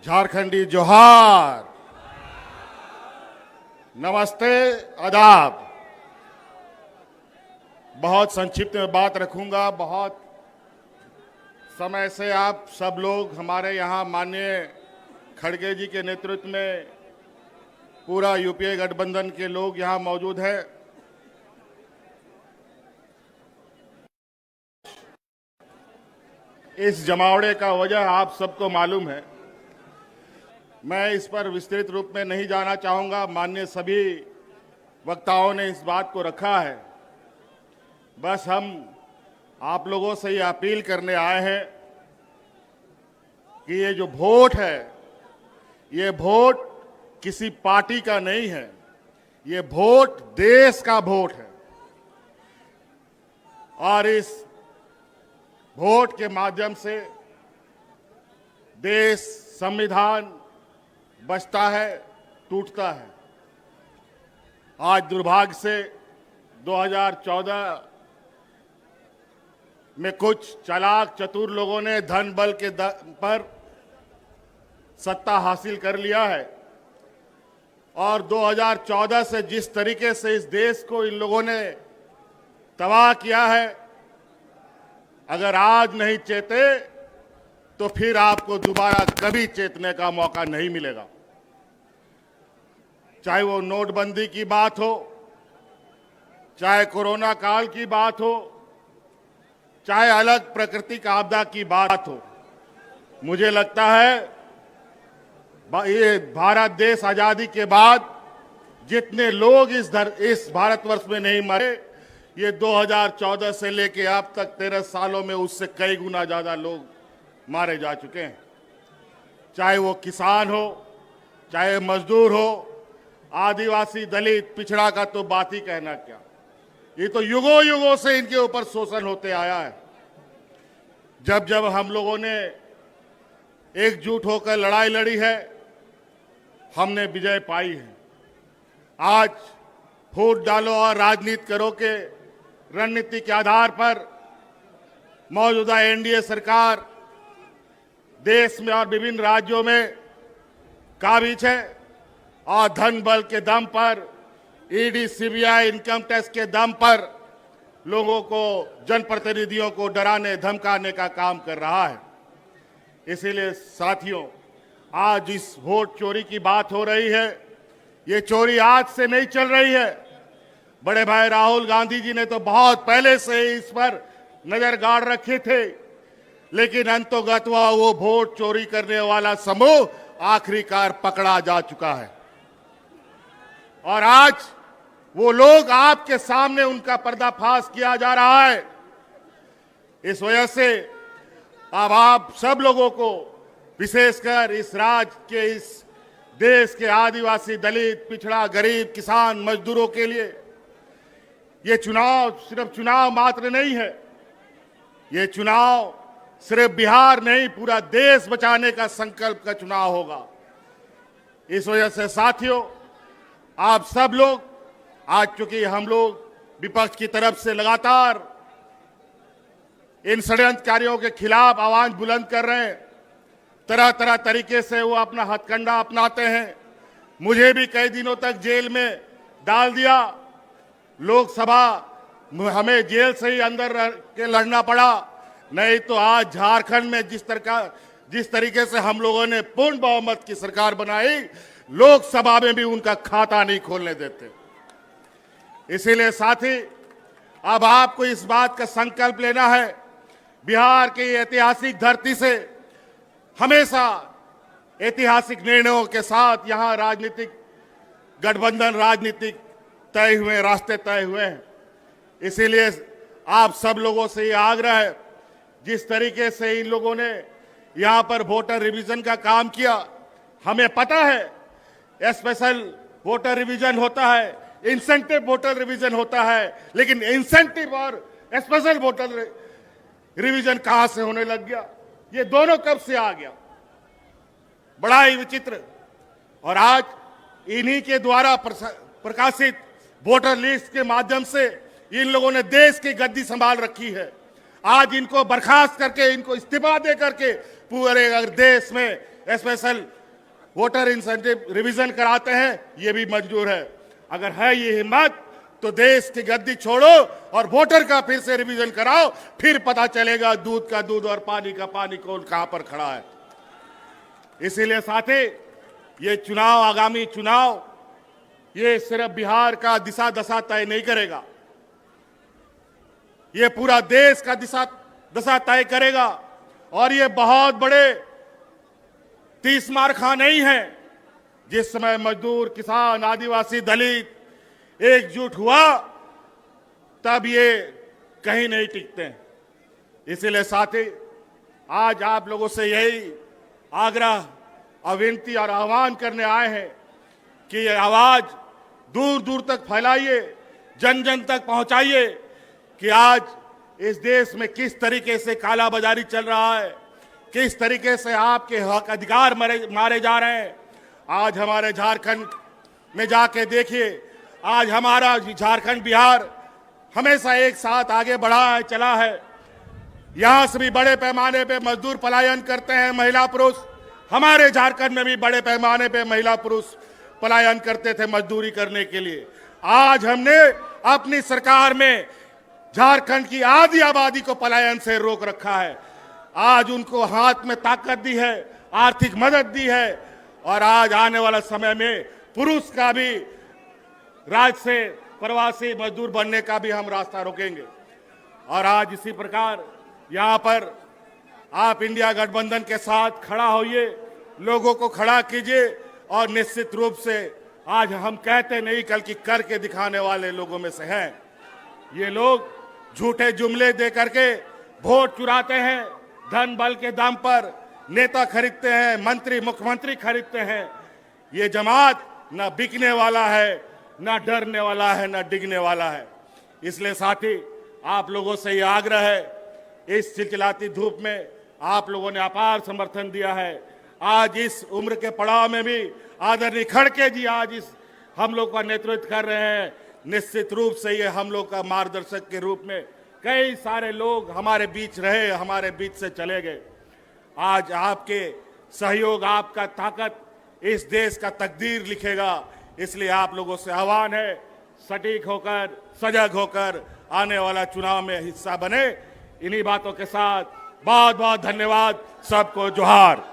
झारखंडी जोहार, नमस्ते, आदाब। बहुत संक्षिप्त में बात रखूंगा। बहुत समय से आप सब लोग हमारे यहाँ माननीय खड़गे जी के नेतृत्व में पूरा यूपीए गठबंधन के लोग यहाँ मौजूद हैं। इस जमावड़े का वजह आप सबको मालूम है। मैं इस पर विस्तृत रूप में नहीं जाना चाहूँगा। माननीय सभी वक्ताओं ने इस बात को रखा है। बस हम आप लोगों से ये अपील करने आए हैं कि ये जो वोट है, ये वोट किसी पार्टी का नहीं है, ये वोट देश का वोट है। और इस वोट के माध्यम से देश, संविधान बचता है, टूटता है। आज दुर्भाग्य से 2014 में कुछ चालाक चतुर लोगों ने धन बल के पर सत्ता हासिल कर लिया है। और 2014 से जिस तरीके से इस देश को इन लोगों ने तबाह किया है, अगर आज नहीं चेते तो फिर आपको दोबारा कभी चेतने का मौका नहीं मिलेगा। चाहे वो नोटबंदी की बात हो, चाहे कोरोना काल की बात हो, चाहे अलग प्राकृतिक आपदा की बात हो। मुझे लगता है ये भारत देश आजादी के बाद जितने लोग इस भारतवर्ष में नहीं मरे, ये 2014 से लेके अब तक 13 सालों में उससे कई गुना ज्यादा लोग मारे जा चुके हैं। चाहे वो किसान हो, चाहे मजदूर हो, आदिवासी, दलित, पिछड़ा का तो बात ही कहना क्या। ये तो युगों युगों से इनके ऊपर शोषण होते आया है। जब जब हम लोगों ने एकजुट होकर लड़ाई लड़ी है, हमने विजय पाई है। आज वोट डालो और राजनीति करो के रणनीति के आधार पर मौजूदा एनडीए सरकार देश में और विभिन्न राज्यों में काबिज है। और धन बल के दम पर, ईडी, सीबीआई, इनकम टैक्स के दम पर लोगों को, जनप्रतिनिधियों को डराने धमकाने का काम कर रहा है। इसीलिए साथियों, आज इस वोट चोरी की बात हो रही है। ये चोरी आज से नहीं चल रही है। बड़े भाई राहुल गांधी जी ने तो बहुत पहले से इस पर नजर गाड़ रखे थे, लेकिन अंतोगत्वा वो वोट चोरी करने वाला समूह आखिरकार पकड़ा जा चुका है। और आज वो लोग आपके सामने, उनका पर्दाफाश किया जा रहा है। इस वजह से अब आप सब लोगों को, विशेषकर इस राज्य के, इस देश के आदिवासी, दलित, पिछड़ा, गरीब, किसान, मजदूरों के लिए ये चुनाव सिर्फ चुनाव मात्र नहीं है। ये चुनाव सिर्फ बिहार नहीं, पूरा देश बचाने का संकल्प का चुनाव होगा। इस वजह से साथियों, आप सब लोग, आज चूंकि हम लोग विपक्ष की तरफ से लगातार इन षड्यंत्रकारियों के खिलाफ आवाज बुलंद कर रहे हैं, तरह तरह तरीके से वो अपना हथकंडा अपनाते हैं। मुझे भी कई दिनों तक जेल में डाल दिया। लोकसभा हमें जेल से ही अंदर रह के लड़ना पड़ा। नहीं तो आज झारखंड में जिस तरीके से हम लोगों ने पूर्ण बहुमत की सरकार बनाई, लोकसभा में भी उनका खाता नहीं खोलने देते। इसीलिए साथी, अब आपको इस बात का संकल्प लेना है, बिहार की ऐतिहासिक धरती से हमेशा ऐतिहासिक निर्णयों के साथ यहां राजनीतिक गठबंधन, राजनीतिक तय हुए, रास्ते तय हुए हैं। इसीलिए आप सब लोगों से ये आग्रह है, जिस तरीके से इन लोगों ने यहां पर वोटर रिवीजन का काम किया, हमें पता है स्पेशल वोटर रिवीजन होता है, इंसेंटिव वोटर रिवीजन होता है, लेकिन इंसेंटिव और स्पेशल वोटर रिवीजन कहां से होने लग गया? ये दोनों कब से आ गया? बड़ा ही विचित्र। और आज इन्हीं के द्वारा प्रकाशित वोटर लिस्ट के माध्यम से इन लोगों ने देश की गद्दी संभाल रखी है। आज इनको बर्खास्त करके, इनको इस्तीफा दे करके पूरे अगर देश में स्पेशल वोटर इंसेंटिव रिवीजन कराते हैं, ये भी मंजूर है। अगर है ये हिम्मत तो देश की गद्दी छोड़ो और वोटर का फिर से रिवीजन कराओ, फिर पता चलेगा दूध का दूध और पानी का पानी कौन कहां पर खड़ा है। इसीलिए साथी, ये चुनाव, आगामी चुनाव, ये सिर्फ बिहार का दिशा दशा तय नहीं करेगा, ये पूरा देश का दिशा दशा तय करेगा। और ये बहुत बड़े 30 मारखा नहीं है। जिस समय मजदूर, किसान, आदिवासी, दलित एकजुट हुआ, तब ये कहीं नहीं टिकते। इसीलिए साथी, आज आप लोगों से यही आग्रह, विनती और आह्वान करने आए हैं कि ये आवाज दूर दूर तक फैलाइए, जन जन तक पहुंचाइए कि आज इस देश में किस तरीके से कालाबाजारी चल रहा है, किस तरीके से आपके हक अधिकार मारे जा रहे हैं। आज हमारे झारखंड में जाके देखिए, आज हमारा झारखंड, बिहार हमेशा एक साथ आगे बढ़ा है, चला है। यहां से भी बड़े पैमाने पे मजदूर पलायन करते हैं, महिला पुरुष। हमारे झारखंड में भी बड़े पैमाने पे महिला पुरुष पलायन करते थे मजदूरी करने के लिए। आज हमने अपनी सरकार में झारखंड की आधी आबादी को पलायन से रोक रखा है। आज उनको हाथ में ताकत दी है, आर्थिक मदद दी है, और आज आने वाला समय में पुरुष का भी राज्य से प्रवासी मजदूर बनने का भी हम रास्ता रोकेंगे। और आज इसी प्रकार यहां पर आप इंडिया गठबंधन के साथ खड़ा होइए, लोगों को खड़ा कीजिए, और निश्चित रूप से आज हम कहते नहीं, बल्कि करके दिखाने वाले लोगों में से हैं। ये लोग झूठे जुमले दे करके वोट चुराते हैं, धन बल के दम पर नेता खरीदते हैं, मंत्री मुख्यमंत्री खरीदते हैं। ये जमात न बिकने वाला है, न डरने वाला है, न डिगने वाला है। इसलिए साथी, आप लोगों से यह आग्रह है, इस चिलचिलाती धूप में आप लोगों ने अपार समर्थन दिया है। आज इस उम्र के पड़ाव में भी आदरणीय खड़गे जी आज इस हम लोग का नेतृत्व कर रहे हैं। निश्चित रूप से ये हम लोग का मार्गदर्शक के रूप में कई सारे लोग हमारे बीच रहे, हमारे बीच से चले गए। आज आपके सहयोग, आपका ताकत इस देश का तकदीर लिखेगा। इसलिए आप लोगों से आह्वान है, सटीक होकर, सजग होकर आने वाला चुनाव में हिस्सा बने। इन्हीं बातों के साथ बहुत बहुत धन्यवाद। सबको जोहार।